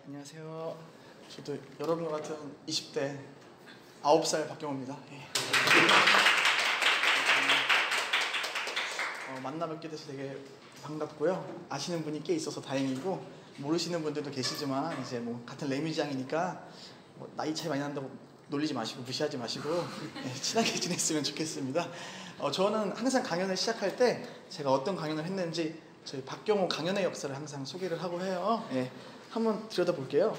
안녕하세요. 저도 여러분과 같은 20대 9살 박경호입니다. 예. 만나 뵙게 돼서 되게 반갑고요. 아시는 분이 꽤 있어서 다행이고, 모르시는 분들도 계시지만 이제 뭐 같은 레미장이니까 뭐 나이 차이 많이 난다고 놀리지 마시고 무시하지 마시고 예, 친하게 지냈으면 좋겠습니다. 저는 항상 강연을 시작할 때 제가 어떤 강연을 했는지 저희 박경호 강연의 역사를 항상 소개를 하고 해요. 예, 한번 들여다볼게요.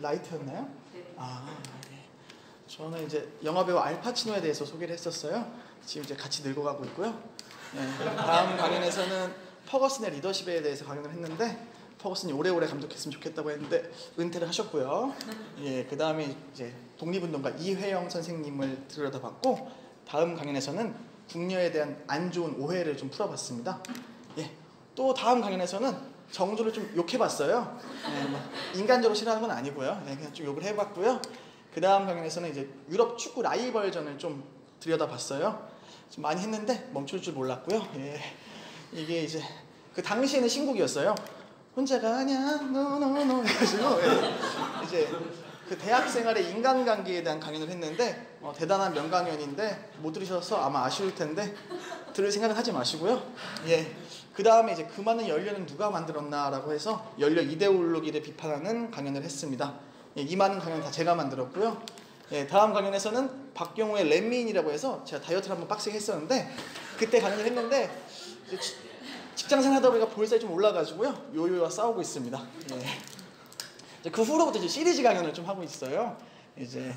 라이트였나요? 네. 네. 저는 이제 영화배우 알파치노에 대해서 소개를 했었어요. 지금 이제 같이 늙어가고 있고요. 예, 다음 강연에서는 퍼거슨의 리더십에 대해서 강연을 했는데, 퍼거슨이 오래오래 감독했으면 좋겠다고 했는데 은퇴를 하셨고요. 예, 그 다음에 이제 독립운동가 이회영 선생님을 들여다봤고, 다음 강연에서는 궁녀에 대한 안 좋은 오해를 좀 풀어봤습니다. 예, 또 다음 강연에서는 정조를 좀 욕해봤어요. 예, 뭐 인간적으로 싫어하는 건 아니고요. 예, 그냥 좀 욕을 해봤고요. 그 다음 강연에서는 이제 유럽 축구 라이벌전을 좀 들여다봤어요. 좀 많이 했는데 멈출 줄 몰랐고요. 예, 이게 이제 그 당시에는 신곡이었어요. 혼자가 아냐 노노노 해가지고 예, 이제 그 대학생활의 인간관계에 대한 강연을 했는데 대단한 명강연인데 못 들으셔서 아마 아쉬울 텐데 들을 생각은 하지 마시고요. 예, 그 다음에 이제 그 많은 연료는 누가 만들었나라고 해서 연료 이데올로기를 비판하는 강연을 했습니다. 예, 이 많은 강연 다 제가 만들었고요. 예, 다음 강연에서는 박경호의 렛미인이라고 해서 제가 다이어트를 한번 빡세게 했었는데, 그때 강연을 했는데 이제 직장생활 하다 보니까 볼살이 좀 올라가지고요, 요요와 싸우고 있습니다. 예. 그 후로부터 이제 시리즈 강연을 좀 하고 있어요. 이제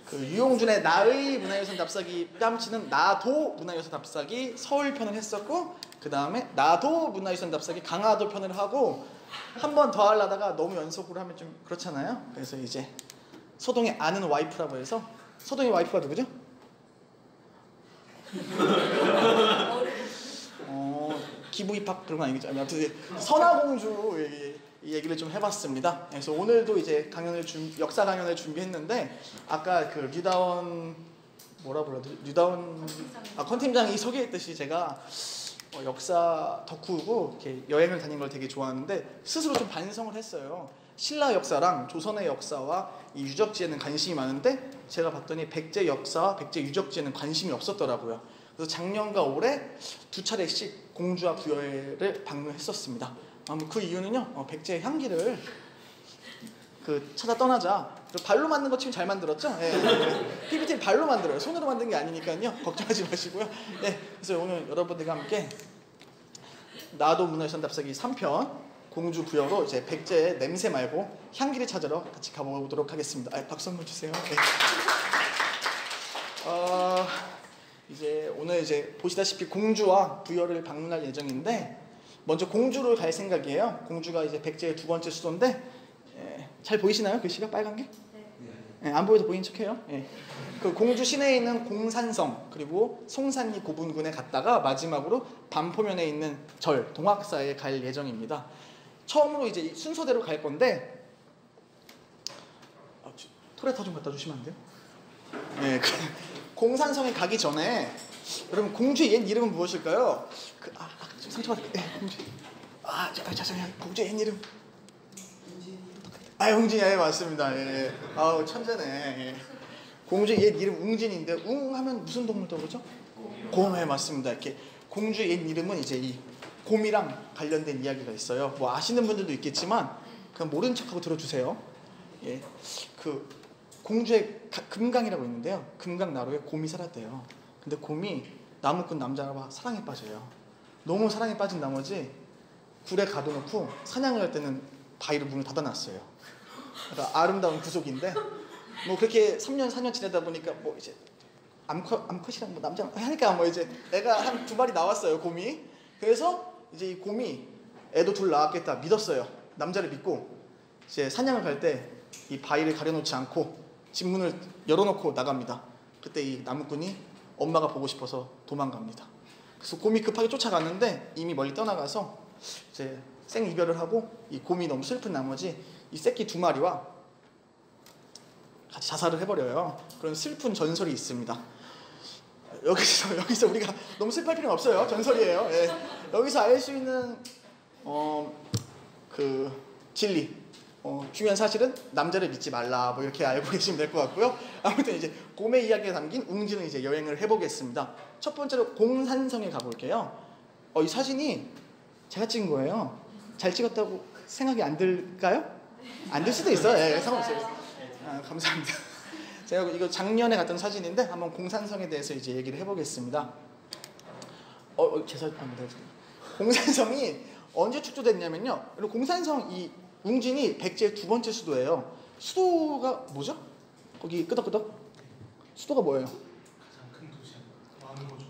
그 유용준의 나의 문화유산 답사기 뺨치는 나도 문화유산 답사기 서울 편을 했었고, 그 다음에 나도 문화유산 답사기 강화도 편을 하고, 한 번 더 하려다가 너무 연속으로 하면 좀 그렇잖아요. 그래서 이제 서동의 아는 와이프라고 해서, 서동의 와이프가 누구죠? 기부 입학 그런 건 아니겠죠. 아무튼 선화공주 이 얘기를 좀 해봤습니다. 그래서 오늘도 이제 역사 강연을 준비했는데, 아까 그 류다원 컨팀장이 소개했듯이 제가 역사 덕후고 이렇게 여행을 다닌 걸 되게 좋아하는데 스스로 좀 반성을 했어요. 신라 역사랑 조선의 역사와 이 유적지에는 관심이 많은데, 제가 봤더니 백제 역사와 백제 유적지에는 관심이 없었더라고요. 그래서 작년과 올해 2차례씩 공주와 부여를 방문했었습니다. 그 이유는요, 백제의 향기를 찾아 떠나자. 발로 만든 거 지금 잘 만들었죠? 예, PPT를 발로 만들어요. 손으로 만든 게 아니니까요, 걱정하지 마시고요. 예, 그래서 오늘 여러분들과 함께 나도 문화유산 답사기 3편 공주 부여로 이제 백제의 냄새 말고 향기를 찾으러 같이 가보도록 하겠습니다. 박수 한번 주세요. 네. 이제 오늘 이제 보시다시피 공주와 부여를 방문할 예정인데, 먼저 공주를 갈 생각이에요. 공주가 이제 백제의 두 번째 수도인데, 잘 보이시나요? 글씨가 빨간 게? 네. 안 보여도 보이는 척해요. 그 공주 시내에 있는 공산성, 그리고 송산리 고분군에 갔다가 마지막으로 반포면에 있는 절 동학사에 갈 예정입니다. 처음으로 이제 순서대로 갈 건데, 토레타 좀 갖다 주시면 안 돼요? 네, 공산성에 가기 전에 여러분, 공주의 옛 이름은 무엇일까요? 상처받았. 공주. 죄송해요. 공주의 옛 이름. 웅진이. 예, 맞습니다. 예. 천재네. 예. 공주의 옛 이름 웅진인데, 웅 하면 무슨 동물 떠오르죠? 곰. 예, 맞습니다. 이렇게 공주의 옛 이름은 이제 이 곰이랑 관련된 이야기가 있어요. 뭐 아시는 분들도 있겠지만 그냥 모르는 척하고 들어주세요. 예, 그 공주의 금강이라고 있는데요, 금강나루에 곰이 살았대요. 근데 곰이 나무꾼 남자와 사랑에 빠져요. 너무 사랑에 빠진 나머지 굴에 가둬놓고 사냥을 할 때는 바위로 문을 닫아놨어요. 그러니까 아름다운 구속인데, 뭐 그렇게 3년 4년 지내다 보니까 뭐 이제 암컷이랑 뭐 남자 하니까 뭐 이제 애가 한 2마리 나왔어요, 곰이. 그래서 이제 이 곰이 애도 둘 낳았겠다 믿었어요. 남자를 믿고 이제 사냥을 갈 때 이 바위를 가려놓지 않고 집 문을 열어놓고 나갑니다. 그때 이 나무꾼이 엄마가 보고 싶어서 도망갑니다. 그래서 곰이 급하게 쫓아갔는데 이미 멀리 떠나가서 이제 생이별을 하고, 이 곰이 너무 슬픈 나머지 이 새끼 2마리와 같이 자살을 해버려요. 그런 슬픈 전설이 있습니다. 여기서 우리가 너무 슬퍼할 필요는 없어요. 전설이에요. 예. 여기서 알 수 있는 그 진리, 중요한 사실은 남자를 믿지 말라 뭐 이렇게 알고 계시면 될 것 같고요. 아무튼 이제 곰의 이야기가 담긴 웅진을 이제 여행을 해보겠습니다. 첫 번째로 공산성에 가볼게요. 이 사진이 제가 찍은 거예요. 잘 찍었다고 생각이 안 들까요? 안 들 수도 있어요. 예, 상관없어요. 감사합니다. 제가 이거 작년에 갔던 사진인데 한번 공산성에 대해서 이제 얘기를 해보겠습니다. 제 사진 한번 해주세요. 공산성이 언제 축조됐냐면요. 그리고 공산성 이 웅진이 백제의 두 번째 수도예요. 수도가 뭐죠? 거기 끄덕끄덕? 수도가 뭐예요? 가장 큰 도시야. 왕인 거죠.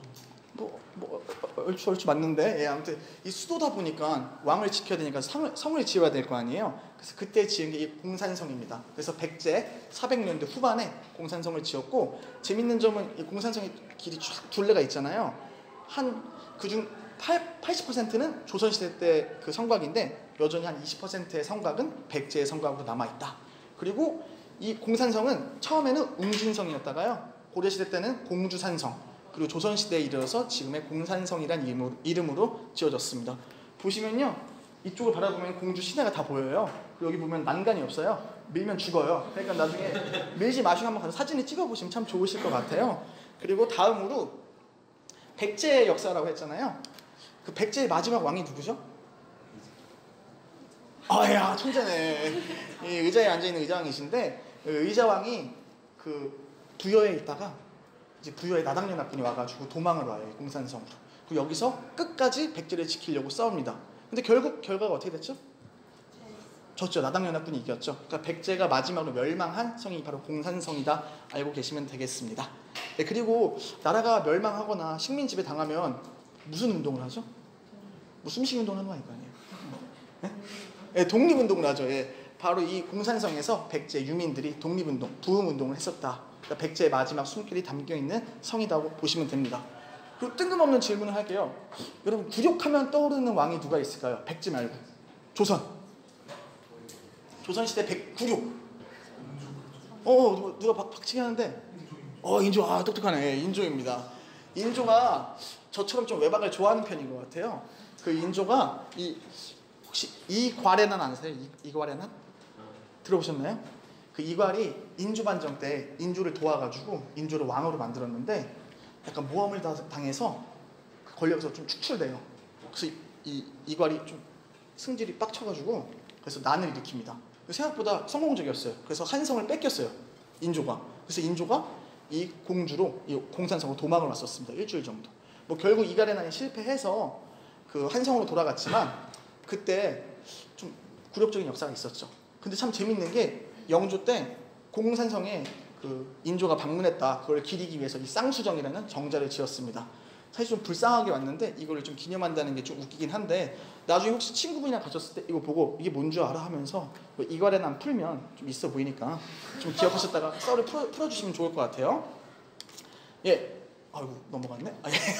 얼추 맞는데, 예, 아무튼 이 수도다 보니까 왕을 지켜야 되니까 성을 지어야 될 거 아니에요. 그래서 그때 지은 게 이 공산성입니다. 그래서 백제 400년대 후반에 공산성을 지었고, 재밌는 점은 이 공산성의 길이 쫙 둘레가 있잖아요. 그중 80%는 조선시대 때 그 성곽인데 여전히 한 20%의 성곽은 백제의 성곽으로 남아있다. 그리고 이 공산성은 처음에는 웅진성이었다가요, 고려시대 때는 공주산성, 그리고 조선시대에 이르러서 지금의 공산성이란 이름으로 지어졌습니다. 보시면요, 이쪽을 바라보면 공주 시내가 다 보여요. 그리고 여기 보면 난간이 없어요. 밀면 죽어요. 그러니까 나중에 밀지 마시고 한번 가서 사진을 찍어보시면 참 좋으실 것 같아요. 그리고 다음으로 백제의 역사라고 했잖아요. 그 백제의 마지막 왕이 누구죠? 야, 천재네. 이 의자에 앉아있는 의자왕이신데, 의자왕이 그 부여에 있다가 이제 부여에 나당연합군이 와가지고 도망을 와요, 공산성으로. 그리고 여기서 끝까지 백제를 지키려고 싸웁니다. 근데 결국 결과가 어떻게 됐죠? 졌죠. 나당연합군이 이겼죠. 그러니까 백제가 마지막으로 멸망한 성이 바로 공산성이다, 알고 계시면 되겠습니다. 네, 그리고 나라가 멸망하거나 식민지배 당하면 무슨 운동을 하죠? 뭐 숨쉬기운동을 하는 거 아니에요? 네? 네, 독립운동을 하죠. 예. 바로 이 공산성에서 백제 유민들이 독립운동, 부흥운동을 했었다. 그러니까 백제의 마지막 숨길이 담겨있는 성이라고 보시면 됩니다. 그리고 뜬금없는 질문을 할게요. 여러분, 굴욕하면 떠오르는 왕이 누가 있을까요? 백제 말고. 조선시대 굴욕. 누가 박치기 하는데, 인조, 똑똑하네. 예, 인조입니다. 인조가 저처럼 좀 외박을 좋아하는 편인 것 같아요. 그 인조가 혹시 이괄해난 아세요? 이괄해난? 들어보셨나요? 그 이괄이 인조반정 때 인조를 도와가지고 인조를 왕으로 만들었는데 약간 모함을 당해서 권력에서 좀 축출돼요. 그래서 이괄이 좀 승질이 빡쳐가지고 그래서 난을 일으킵니다. 생각보다 성공적이었어요. 그래서 한성을 뺏겼어요, 인조가. 그래서 인조가 이 공주로 이 공산성으로 도망을 왔었습니다. 일주일 정도. 뭐 결국 이괄해난이 실패해서 그 한성으로 돌아갔지만 그때 좀 굴욕적인 역사가 있었죠. 근데 참 재밌는 게 영조 때 공산성에 그 인조가 방문했다, 그걸 기리기 위해서 이 쌍수정이라는 정자를 지었습니다. 사실 좀 불쌍하게 왔는데 이거를 좀 기념한다는 게 좀 웃기긴 한데, 나중에 혹시 친구분이랑 가셨을 때 이거 보고 이게 뭔 줄 알아 하면서 이괄해난 풀면 좀 있어 보이니까 좀 기억하셨다가 썰을 풀어주시면 좋을 것 같아요. 예, 아이고 넘어갔네.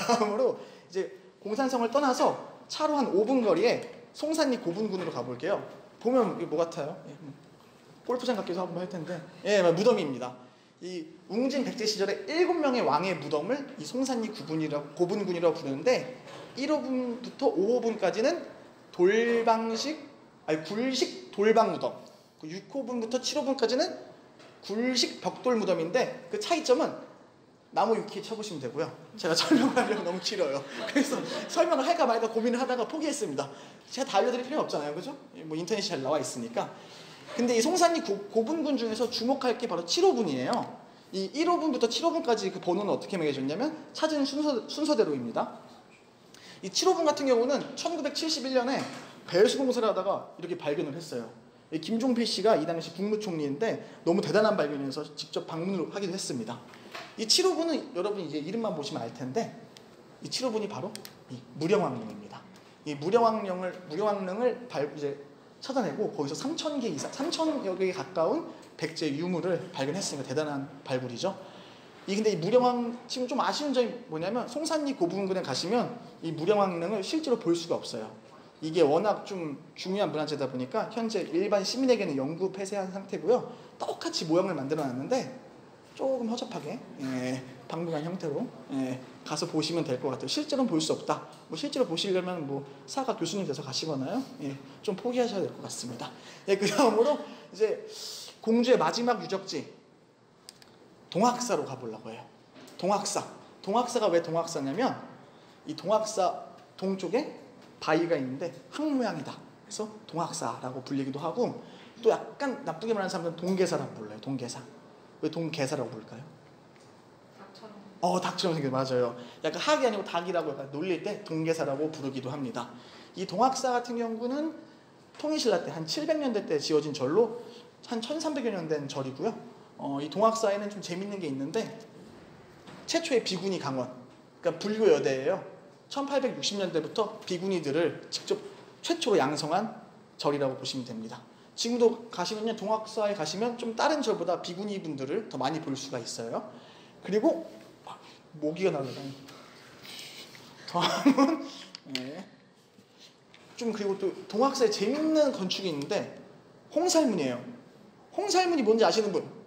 다음으로 이제 공산성을 떠나서 차로 한 5분 거리에 송산리 고분군으로 가볼게요. 보면 이게 뭐 같아요? 예, 골프장 같기도 하고 할 텐데, 예, 무덤입니다. 이 웅진 백제 시절에 7명의 왕의 무덤을 이 송산리 고분군이라고 부르는데, 1호분부터 5호분까지는 굴식 돌방 무덤, 6호분부터 7호분까지는 굴식 벽돌 무덤인데, 그 차이점은 나무 위키에 쳐보시면 되고요. 제가 설명하려면 너무 길어요. 그래서 설명을 할까 말까 고민을 하다가 포기했습니다. 제가 다 알려드릴 필요는 없잖아요, 그죠? 뭐 인터넷이 잘 나와 있으니까. 근데 이 송산리 고분군 중에서 주목할 게 바로 7호분이에요. 이 1호분부터 7호분까지 그 번호는 어떻게 매겨졌냐면 찾은 순서대로입니다. 이 7호분 같은 경우는 1971년에 배수 공사를 하다가 이렇게 발견을 했어요. 김종필 씨가 이 당시 국무총리인데 너무 대단한 발견이어서 직접 방문을 하기도 했습니다. 이 7호분은 여러분 이제 이름만 보시면 알 텐데, 이 7호분이 바로 이 무령왕릉입니다. 이 무령왕릉을 이제 찾아내고 거기서 3,000여 개에 가까운 백제 유물을 발견했으니까 대단한 발굴이죠. 근데 이 무령왕, 지금 좀 아쉬운 점이 뭐냐면 송산리 고분군에 가시면 이 무령왕릉을 실제로 볼 수가 없어요. 이게 워낙 좀 중요한 문화재다 보니까 현재 일반 시민에게는 영구 폐쇄한 상태고요. 똑같이 모형을 만들어 놨는데 조금 허접하게 박물관 형태로 가서 보시면 될 것 같아요. 실제로는 볼 수 없다. 뭐 실제로 보시려면 뭐 사가 교수님 돼서 가시거나요. 좀 포기하셔야 될 것 같습니다. 그 다음으로 이제 공주의 마지막 유적지 동학사로 가보려고 해요. 동학사가 왜 동학사냐면 이 동학사 동쪽에 바위가 있는데 항 모양이다. 그래서 동학사라고 불리기도 하고 또 약간 나쁘게 말하는 사람들은 동계사라고 불러요. 동계사. 왜 동계사라고 부를까요? 닭처럼 생긴 맞아요. 약간 학이 아니고 닭이라고 약간 놀릴 때 동계사라고 부르기도 합니다. 이 동학사 같은 경우는 통일신라 때 한 700년대 때 지어진 절로 한 1300여 년 된 절이고요. 이 동학사에는 좀 재밌는 게 있는데 최초의 비구니 강원, 그러니까 불교 여대예요. 1860년대부터 비구니들을 직접 최초로 양성한 절이라고 보시면 됩니다. 지금도 가시면요, 동학사에 가시면 좀 다른 절보다 비구니 분들을 더 많이 볼 수가 있어요. 그리고 모기가 날아다니. 다음은 좀 그리고 또 동학사에 재밌는 건축이 있는데 홍살문이에요. 홍살문이 뭔지 아시는 분?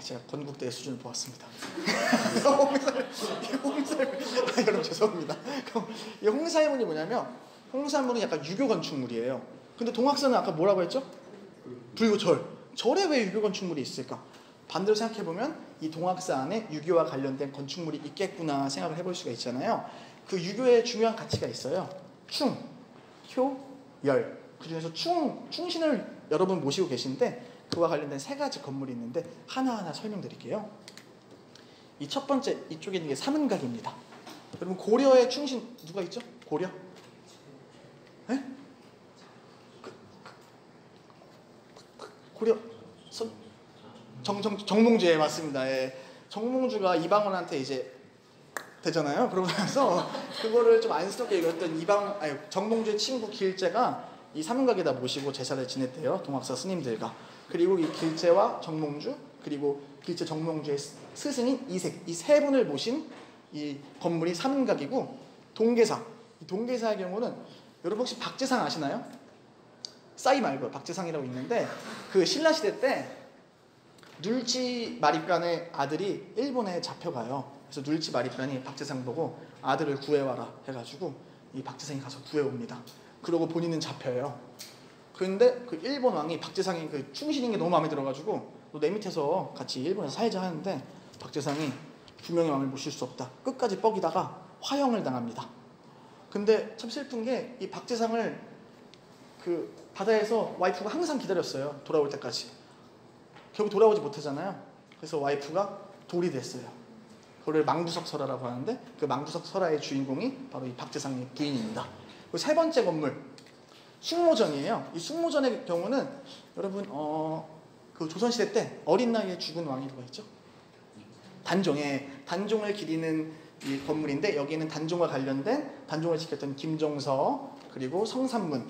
제가 건국대 수준을 보았습니다. 홍살문. 여러분 죄송합니다. 이 홍살문이 뭐냐면 홍살문은 약간 유교 건축물이에요. 근데 동학사는 아까 뭐라고 했죠? 불교 절에 왜 유교 건축물이 있을까? 반대로 생각해보면 이 동학사 안에 유교와 관련된 건축물이 있겠구나 생각을 해볼 수가 있잖아요. 그 유교에 중요한 가치가 있어요. 충, 효, 열. 그 중에서 충신을 여러분 모시고 계신데 그와 관련된 3가지 건물이 있는데 하나하나 설명드릴게요. 이 첫 번째 이쪽에 있는 게 사문각입니다. 여러분 고려의 충신 누가 있죠? 고려? 네? 고려 정몽주에 맞습니다. 정몽주가 이방원한테 이제 되잖아요. 그러고 나서 그거를 좀 안쓰럽게 여겼던 정몽주의 친구 길제가 이 사문각에다 모시고 제사를 지냈대요. 동학사 스님들과. 그리고 이 길제와 정몽주 그리고 길제 정몽주의 스승인 이색 이 3분을 모신 이 건물이 사문각이고 동계사. 이 동계사의 경우는 여러분 혹시 박재상 아시나요? 싸이 말고 박재상이라고 있는데 그 신라시대 때 눌치 마립간의 아들이 일본에 잡혀가요. 그래서 눌치 마립간이 박재상 보고 아들을 구해와라 해가지고 이 박재상이 가서 구해옵니다. 그러고 본인은 잡혀요. 그런데 그 일본 왕이 박재상이 그 충신인 게 너무 마음에 들어가지고 너 내 밑에서 같이 일본에서 살자 하는데 박재상이 두 명의 왕을 모실 수 없다. 끝까지 뻐기다가 화형을 당합니다. 근데 참 슬픈 게 이 박재상을 그 바다에서 와이프가 항상 기다렸어요. 돌아올 때까지. 결국 돌아오지 못하잖아요. 그래서 와이프가 돌이 됐어요. 그걸 망부석 설화라고 하는데 그 망부석 설화의 주인공이 바로 이 박재상의 부인입니다. 그리고 3번째 건물 숭모전이에요. 이 숭모전의 경우는 여러분 그 조선시대 때 어린 나이에 죽은 왕이 누가 있죠? 단종을 기리는 이 건물인데 여기는 단종과 관련된 단종을 지켰던 김종서 그리고 성삼문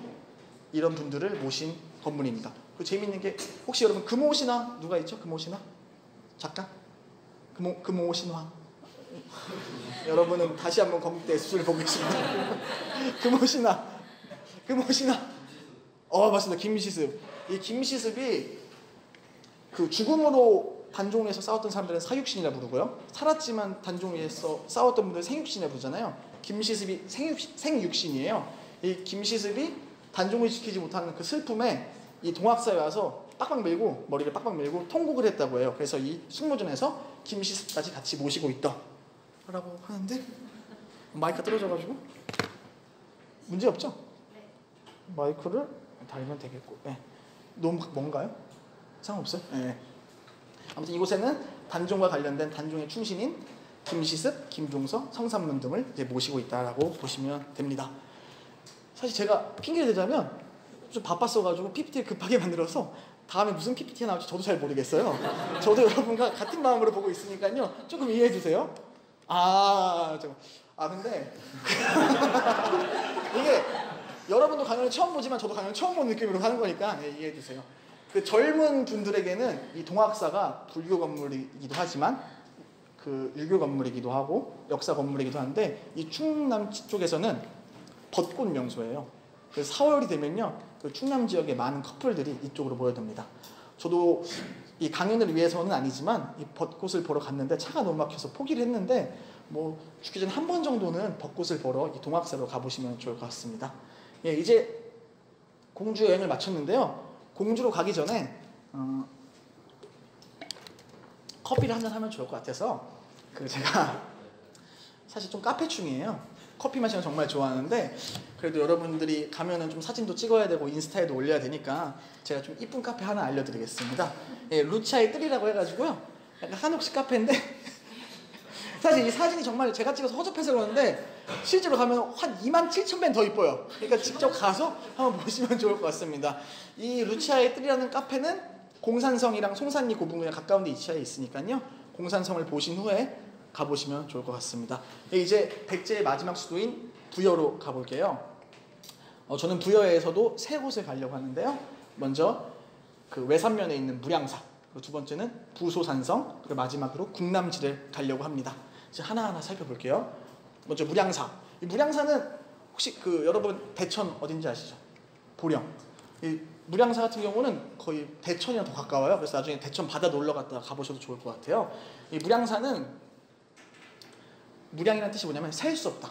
이런 분들을 모신 건물입니다. 그 재미있는 게 혹시 여러분 금오신화 누가 있죠? 금오신화? 작가? 금오신화 여러분은 다시 한번 건국대 수술을 보고 계십니다. 금오신화 맞습니다. 김시습. 이 김시습이 그 죽음으로 단종에서 싸웠던 사람들은 사육신이라 부르고요. 살았지만 단종에서 싸웠던 분들은 생육신이라 부르잖아요. 김시습이 생육신이에요. 이 김시습이 단종을 지키지 못하는 그 슬픔에 이 동학사에 와서 머리를 빡빡 밀고 통곡을 했다고 해요. 그래서 이 숭모전에서 김시습까지 같이 모시고 있다 라고 하는데 마이크가 떨어져가지고 문제 없죠? 마이크를 달면 되겠고 너무 뭔가요? 상관없어요? 아무튼 이곳에는 단종과 관련된 단종의 충신인 김시습, 김종서, 성삼문 등을 이제 모시고 있다라고 보시면 됩니다. 사실 제가 핑계를 대자면 좀 바빴어가지고 PPT를 급하게 만들어서 다음에 무슨 PPT가 나올지 저도 잘 모르겠어요. 저도 여러분과 같은 마음으로 보고 있으니까요. 조금 이해해 주세요. 근데 이게 여러분도 강연을 처음 보지만 저도 강연을 처음 본 느낌으로 하는 거니까 이해해 주세요. 그 젊은 분들에게는 이 동학사가 불교 건물이기도 하지만 그 유교 건물이기도 하고 역사 건물이기도 한데 이 충남 쪽에서는 벚꽃 명소예요. 그래서 4월이 되면요 그 충남 지역의 많은 커플들이 이쪽으로 모여듭니다. 저도 이 강연을 위해서는 아니지만 이 벚꽃을 보러 갔는데 차가 너무 막혀서 포기를 했는데 뭐 죽기 전에 한 번 정도는 벚꽃을 보러 이 동학사로 가보시면 좋을 것 같습니다. 예, 이제 공주 여행을 마쳤는데요. 공주로 가기 전에 커피를 한잔 하면 좋을 것 같아서 제가 사실 좀 카페충이에요. 커피 마시는 거 정말 좋아하는데 그래도 여러분들이 가면은 좀 사진도 찍어야 되고 인스타에도 올려야 되니까 제가 좀 이쁜 카페 하나 알려드리겠습니다. 예, 루차의 뜰이라고 해가지고요. 약간 한옥식 카페인데 사실 이 사진이 정말 제가 찍어서 허접해서 그러는데 실제로 가면 한 27,000배 더 이뻐요. 그러니까 직접 가서 한번 보시면 좋을 것 같습니다. 이 루치아의 뜰이라는 카페는 공산성이랑 송산리 고분군에 가까운 데 위치해 있으니까요. 공산성을 보신 후에 가보시면 좋을 것 같습니다. 이제 백제의 마지막 수도인 부여로 가볼게요. 저는 부여에서도 세 곳을 가려고 하는데요. 먼저 그 외산면에 있는 무량사, 그리고 두 번째는 부소산성, 그리고 마지막으로 궁남지를 가려고 합니다. 이제 하나하나 살펴볼게요. 먼저 무량사. 이 무량사는 혹시 여러분 대천 어딘지 아시죠? 보령. 이 무량사 같은 경우는 거의 대천이랑 더 가까워요. 그래서 나중에 대천 바다 놀러 갔다 가보셔도 좋을 것 같아요. 이 무량사는 무량이라는 뜻이 뭐냐면 셀 수 없다.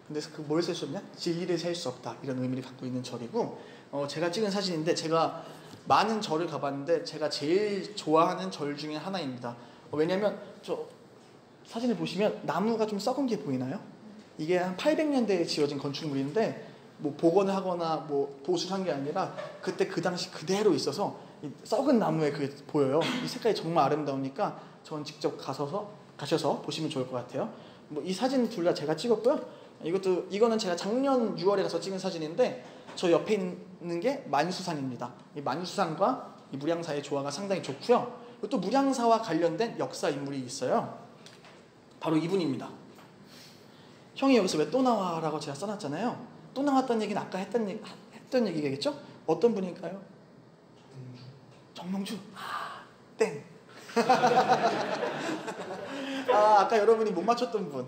근데 뭘 셀 수 없냐? 진리를 셀 수 없다. 이런 의미를 갖고 있는 절이고 제가 찍은 사진인데 제가 많은 절을 가봤는데 제가 제일 좋아하는 절 중에 하나입니다. 왜냐면 저 사진을 보시면 나무가 좀 썩은 게 보이나요? 이게 한 800년대에 지어진 건축물인데 뭐 복원을 하거나 뭐 보수를 한 게 아니라 그때 그 당시 그대로 있어서 이 썩은 나무에 그게 보여요. 이 색깔이 정말 아름다우니까 전 직접 가셔서 보시면 좋을 것 같아요. 뭐 이 사진 둘 다 제가 찍었고요. 이거는 제가 작년 6월에 가서 찍은 사진인데 저 옆에 있는 게 만수산입니다. 이 만수산과 이 무량사의 조화가 상당히 좋고요. 그리고 또 무량사와 관련된 역사 인물이 있어요. 바로 이분입니다. 형이 여기서 왜 또 나와라고 제가 써놨잖아요. 또 나왔다는 얘기는 아까 했던 얘기겠죠? 어떤 분일까요? 정몽주. 땡. 아까 여러분이 못 맞췄던 분.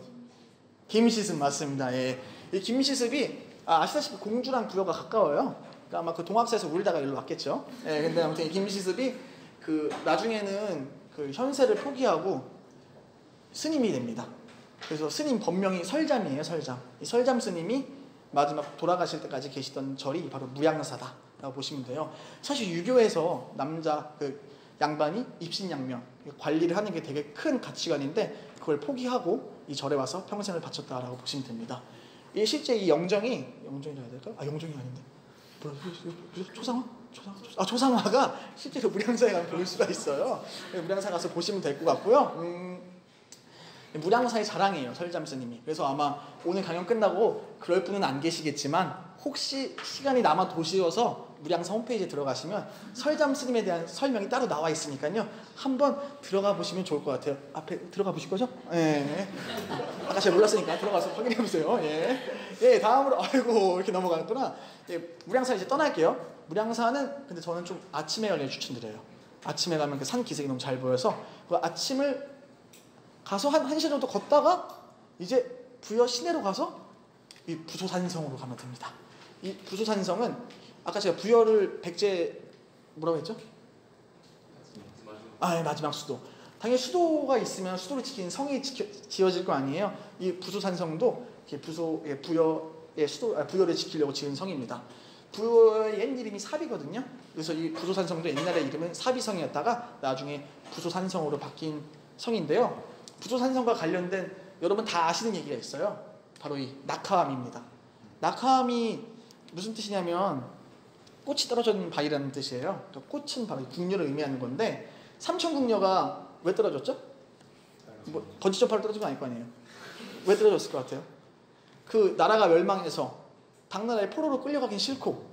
김시습 맞습니다. 예. 이 김시습이 아시다시피 공주랑 부여가 가까워요. 그러니까 아마 동학사에서 울다가 일로 왔겠죠. 예, 근데 아무튼 이 김시습이 나중에는 현세를 포기하고 스님이 됩니다. 그래서 스님 본명이 설잠이에요. 설잠. 이 설잠 스님이 마지막 돌아가실 때까지 계시던 절이 바로 무량사다라고 보시면 돼요. 사실 유교에서 남자 양반이 입신양명 관리를 하는 게 되게 큰 가치관인데 그걸 포기하고 이 절에 와서 평생을 바쳤다라고 보시면 됩니다. 실제 이 영정이라 해야 될까요? 영정이 아닌데 조상화가 실제로 무량사에 가면 볼 수가 있어요. 무량사 가서 보시면 될 것 같고요. 무량사의 자랑이에요. 설잠스님이. 그래서 아마 오늘 강연 끝나고 그럴 분은 안 계시겠지만 혹시 시간이 남아 도시어서 무량사 홈페이지에 들어가시면 설잠스님에 대한 설명이 따로 나와 있으니까요. 한번 들어가 보시면 좋을 것 같아요. 앞에 들어가 보실 거죠? 예. 아까 제가 몰랐으니까 들어가서 확인해 보세요. 예. 예, 다음으로 아이고 이렇게 넘어가는구나. 예, 무량사 이제 떠날게요. 무량사는 근데 저는 좀 아침에 가길 추천드려요. 아침에 가면 그 산 기슭이 너무 잘 보여서 그 아침을 가서 한 1시간 정도 걷다가 이제 부여 시내로 가서 이 부소산성으로 가면 됩니다. 이 부소산성은 아까 제가 부여를 백제 뭐라고 했죠? 마지막 수도. 당연히 수도가 있으면 수도를 지키는 성이 지어질 거 아니에요. 이 부소산성도 부여의 부여를 지키려고 지은 성입니다. 부여의 옛 이름이 사비거든요. 그래서 이 부소산성도 옛날에 이름은 사비성이었다가 나중에 부소산성으로 바뀐 성인데요. 부소산성과 관련된 여러분 다 아시는 얘기가 있어요. 바로 이 낙하암입니다. 낙하암이 무슨 뜻이냐면 꽃이 떨어진 바위라는 뜻이에요. 그러니까 꽃은 바로 궁녀를 의미하는 건데 삼천궁녀가 왜 떨어졌죠? 뭐 번지점프로 떨어진 건 아닐 거 아니에요. 왜 떨어졌을 것 같아요? 나라가 멸망해서 당나라의 포로로 끌려가긴 싫고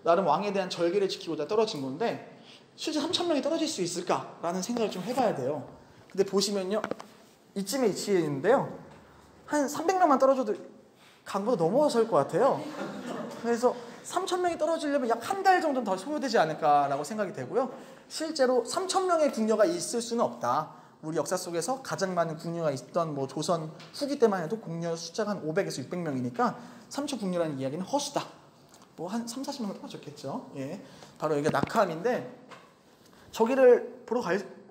나름 왕에 대한 절개를 지키고자 떨어진 건데 실제 3,000명이 떨어질 수 있을까라는 생각을 좀 해봐야 돼요. 근데 보시면요, 이쯤에 위치해 있는데요, 한 300명만 떨어져도 강보다 넘어설 것 같아요. 그래서 3,000명이 떨어지려면 약 한 달 정도는 더 소요되지 않을까라고 생각이 되고요. 실제로 3,000명의 궁녀가 있을 수는 없다. 우리 역사 속에서 가장 많은 궁녀가 있던 뭐 조선 후기 때만 해도 궁녀 숫자가 한 500에서 600명이니까 3,000 궁녀라는 이야기는 허수다. 뭐 한 3, 40명 떨어졌겠죠. 예, 바로 여기가 낙하암인데 저기를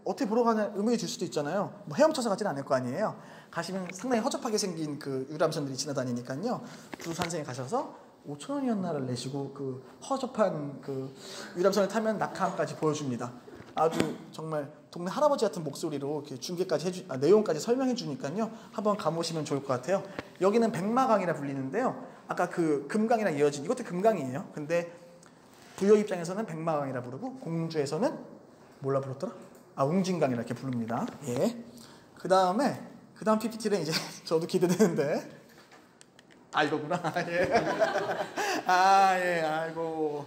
어떻게 보러 가는 의문이 들 수도 있잖아요. 뭐 헤엄쳐서 가진 않을 거 아니에요. 가시면 상당히 허접하게 생긴 그 유람선들이 지나다니니까요. 부산선에 가셔서 5,000원이었나를 내시고 그 허접한 그 유람선을 타면 낙하함까지 보여줍니다. 아주 정말 동네 할아버지 같은 목소리로 이렇게 중계까지 내용까지 설명해 주니까요. 한번 가보시면 좋을 것 같아요. 여기는 백마강이라 불리는데요. 아까 그 금강이랑 이어진 이것도 금강이에요. 근데 부여 입장에서는 백마강이라 부르고 공주에서는 뭐라 불렀더라? 웅진강이라 이렇게 부릅니다. 예. 그 다음 PPT는 이제 저도 기대되는데. 이거구나. 예. 예, 아이고.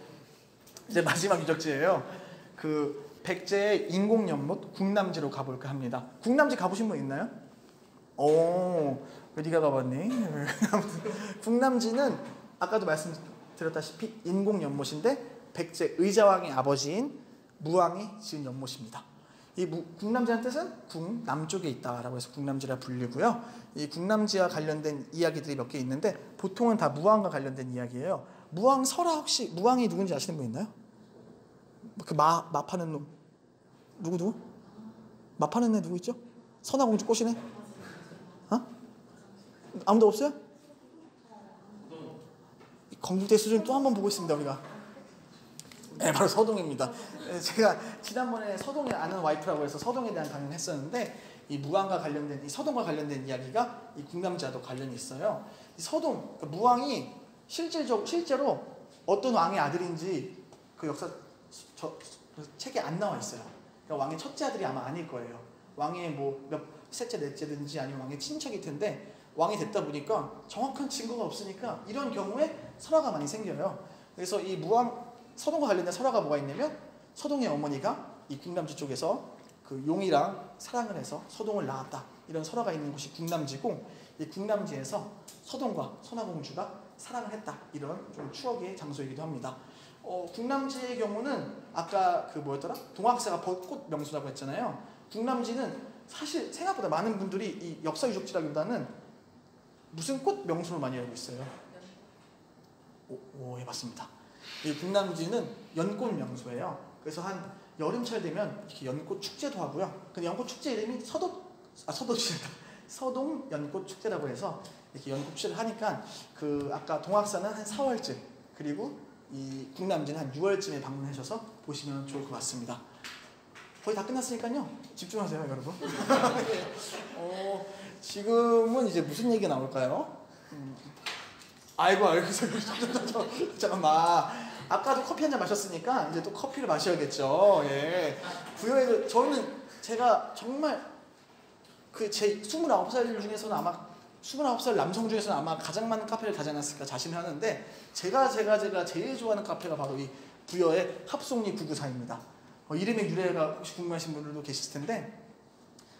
이제 마지막 유적지예요. 그 백제의 인공연못 국남지로 가볼까 합니다. 국남지 가보신 분 있나요? 왜 네가 가봤니? 국남지는 아까도 말씀드렸다시피 인공연못인데 백제 의자왕의 아버지인 무왕이 지은 연못입니다. 이 국남지라는 뜻은 국 남쪽에 있다라고 해서 국남지라 불리고요. 이 국남지와 관련된 이야기들이 몇 개 있는데 보통은 다 무왕과 관련된 이야기예요. 무왕 설화 혹시 무왕이 누군지 아시는 분 있나요? 그 마 파는 놈 누구? 마 파는 애 누구 있죠? 선화공주 꼬시네? 아무도 없어요? 건국대 수준 또 한 번 보고 있습니다 우리가. 네, 바로 서동입니다. 제가 지난번에 서동에 아는 와이프라고 해서 서동에 대한 강연을 했었는데 이 무왕과 관련된 이 서동과 관련된 이야기가 이 국남지와도 관련이 있어요. 이 서동 그러니까 무왕이 실제로 어떤 왕의 아들인지 그 역사 책에 안 나와 있어요. 그러니까 왕의 첫째 아들이 아마 아닐 거예요. 왕의 뭐 몇 셋째 넷째든지 아니면 왕의 친척일 텐데 왕이 됐다 보니까 정확한 증거가 없으니까 이런 경우에 설화가 많이 생겨요. 그래서 이 서동과 관련된 설화가 뭐가 있냐면 서동의 어머니가 이 국남지 쪽에서 그 용이랑 사랑을 해서 서동을 낳았다. 이런 설화가 있는 곳이 국남지고 이 국남지에서 서동과 선화공주가 사랑을 했다. 이런 좀 추억의 장소이기도 합니다. 국남지의 경우는 아까 그 뭐였더라? 동학사가 벚꽃 명소라고 했잖아요. 국남지는 사실 생각보다 많은 분들이 이 역사 유적지라기보다는 무슨 꽃 명소를 많이 알고 있어요. 예, 맞습니다. 이 국남지는 연꽃 명소예요. 그래서 한 여름철 되면 이렇게 연꽃 축제도 하고요. 근데 연꽃 축제 이름이 서동 연꽃 축제라고 해서 이렇게 연꽃 축제를 하니까 그 아까 동학사는 한 4월쯤 그리고 이 국남지는 한 6월쯤에 방문하셔서 보시면 좋을 것 같습니다. 거의 다 끝났으니까요. 집중하세요, 여러분. 지금은 이제 무슨 얘기가 나올까요? 아이고, 잠깐만. 아까도 커피 한 잔 마셨으니까 이제 또 커피를 마셔야겠죠. 예. 부여에 제가 정말 그 제 29살 중에서는 아마 29살 남성 중에서는 아마 가장 많은 카페를 가지 않았을까 자신을 하는데 제가 제일 좋아하는 카페가 바로 이 부여의 합송리 994입니다. 이름의 유래가 혹시 궁금하신 분들도 계실 텐데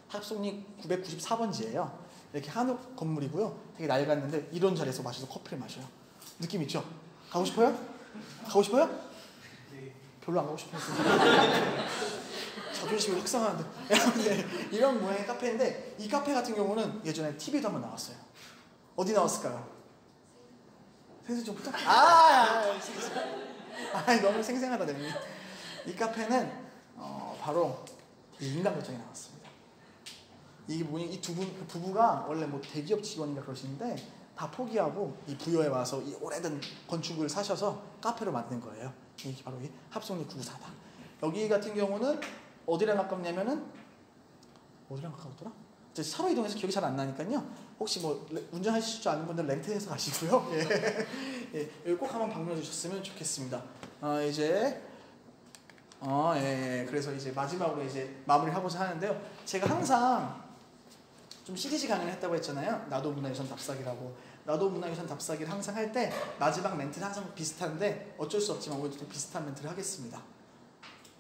합송리 994번지예요. 이렇게 한옥 건물이고요. 되게 낡았는데 이런 자리에서 마셔서 커피를 마셔요. 느낌 있죠? 가고 싶어요? 가고 싶어요? 네. 별로 안 가고 싶어요. 자존심이 확 상하는데. 네, 이런 모양의 카페인데 이 카페 같은 경우는 예전에 TV도 한번 나왔어요. 어디 나왔을까요? 생생정보다? 너무 생생하다 내용이. 이 카페는 바로 인간결정이 나왔습니다. 이게 뭐냐, 이 부부가 원래 뭐 대기업 직원인가 그러시는데 다 포기하고 이 부여에 와서 이 오래된 건축을 사셔서 카페로 만든 거예요. 이게 바로 이 합송리 994다. 여기 같은 경우는 어디랑 가깝냐면은 어디랑 가깝더라? 이제 차로 이동해서 기억이 잘 안 나니까요. 혹시 뭐 운전하실 줄 아는 분들 렌트해서 가시고요. 예, 여기 꼭 한번 방문해 주셨으면 좋겠습니다. 그래서 이제 마지막으로 이제 마무리하고자 하는데요. 제가 항상 좀 시리즈 강연을 했다고 했잖아요. 나도 문화유산 답사기라고. 나도 문화유산 답사기를 항상 할 때 마지막 멘트는 항상 비슷한데 어쩔 수 없지만 오늘도 좀 비슷한 멘트를 하겠습니다.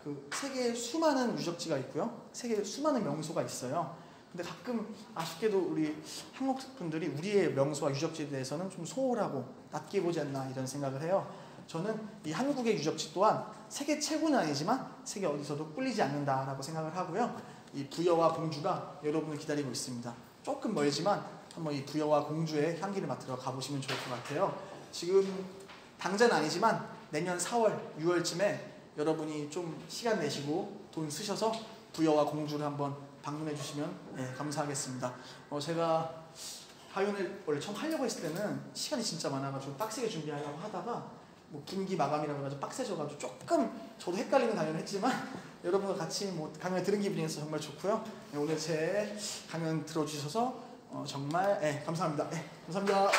그 세계에 수많은 유적지가 있고요. 세계에 수많은 명소가 있어요. 근데 가끔 아쉽게도 우리 한국 분들이 우리의 명소와 유적지에 대해서는 좀 소홀하고 낮게 보지 않나 이런 생각을 해요. 저는 이 한국의 유적지 또한 세계 최고는 아니지만 세계 어디서도 꿀리지 않는다라고 생각을 하고요. 이 부여와 공주가 여러분을 기다리고 있습니다. 조금 멀지만 한번 이 부여와 공주의 향기를 맡으러 가보시면 좋을 것 같아요. 지금 당장은 아니지만 내년 4월, 6월쯤에 여러분이 좀 시간 내시고 돈 쓰셔서 부여와 공주를 한번 방문해 주시면 감사하겠습니다. 제가 하윤을 원래 처음 하려고 했을 때는 시간이 진짜 많아가지고 빡세게 준비하려고 하다가 뭐 분기 마감이라고 해가지고 빡세져가지고 조금 저도 헷갈리는 강연을 했지만 여러분과 같이 뭐 강연을 들은 기분이어서 정말 좋고요. 오늘 제 강연 들어주셔서 정말 감사합니다. 감사합니다.